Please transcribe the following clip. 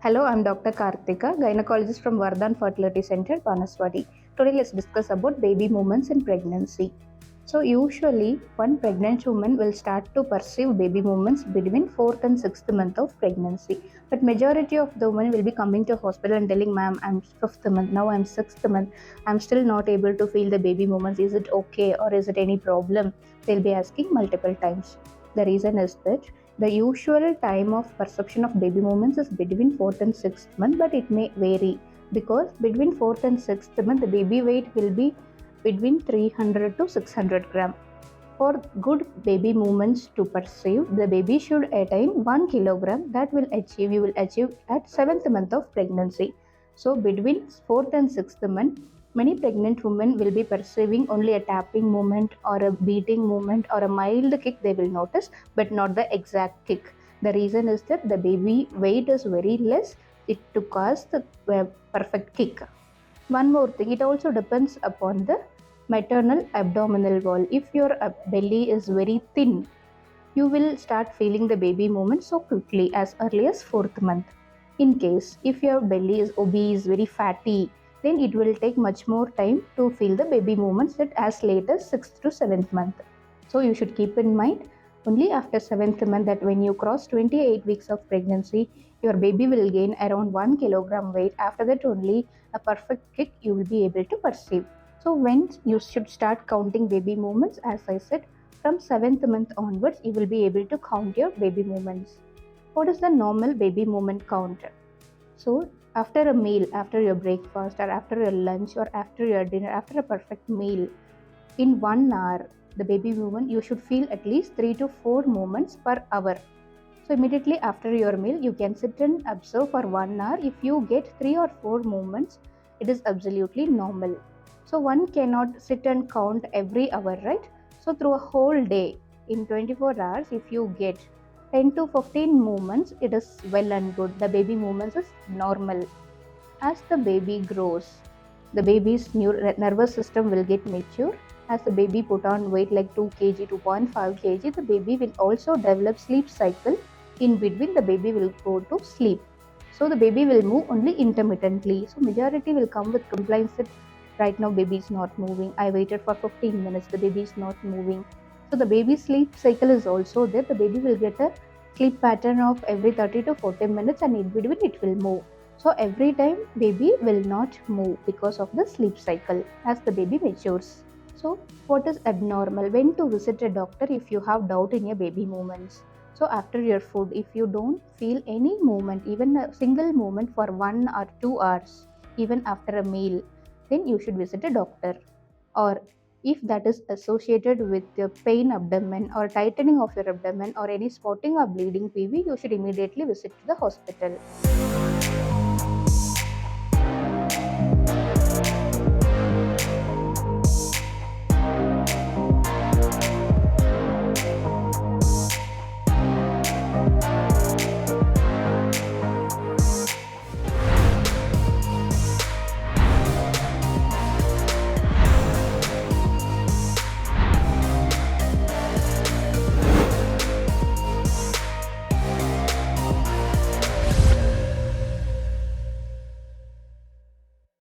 Hello, I'm Dr. Karthika, gynecologist from Vardhan Fertility Centre, Banaswadi. Today, let's discuss about baby movements in pregnancy. So, usually, one pregnant woman will start to perceive baby movements between 4th and 6th month of pregnancy. But majority of the women will be coming to hospital and telling, "Ma'am, I'm 5th month, now I'm 6th month, I'm still not able to feel the baby movements. Is it okay or is it any problem?" They'll be asking multiple times. The reason is that the usual time of perception of baby movements is between 4th and 6th month, but it may vary because between 4th and 6th month the baby weight will be between 300 to 600 gram. For good baby movements to perceive, the baby should attain 1 kilogram. That you will achieve at 7th month of pregnancy. So between 4th and 6th month, many pregnant women will be perceiving only a tapping movement or a beating movement or a mild kick they will notice, but not the exact kick. The reason is that the baby weight is very less to cause the perfect kick. One more thing, it also depends upon the maternal abdominal wall. If your belly is very thin, you will start feeling the baby movement so quickly as early as 4th month. In case if your belly is obese, very fatty, then it will take much more time to feel the baby movements at as late as 6th to 7th month. So you should keep in mind only after 7th month that when you cross 28 weeks of pregnancy, your baby will gain around 1 kilogram weight. After that only a perfect kick you will be able to perceive. So when you should start counting baby movements, as I said, from 7th month onwards, you will be able to count your baby movements. What is the normal baby movement count? So, after a meal, after your breakfast, or after your lunch, or after your dinner, after a perfect meal, in 1 hour, the baby movement, you should feel at least 3 to 4 movements per hour. So, immediately after your meal, you can sit and observe for 1 hour. If you get 3 or 4 movements, it is absolutely normal. So, one cannot sit and count every hour, right? So through a whole day, in 24 hours, if you get 10 to 15 movements, it is well and good. The baby movements is normal. As the baby grows, the baby's nervous system will get mature. As the baby put on weight like 2 kg, 2.5 kg, the baby will also develop sleep cycle. In between, the baby will go to sleep. So the baby will move only intermittently. So majority will come with complaints that right now baby is not moving. I waited for 15 minutes, the baby is not moving. So the baby sleep cycle is also there. The baby will get a sleep pattern of every 30 to 40 minutes and in between it will move. So every time baby will not move because of the sleep cycle as the baby matures. So what is abnormal? When to visit a doctor if you have doubt in your baby movements? So after your food, if you don't feel any movement, even a single movement for 1 or 2 hours, even after a meal, then you should visit a doctor. Or if that is associated with your pain abdomen or tightening of your abdomen or any spotting or bleeding PV, you should immediately visit to the hospital.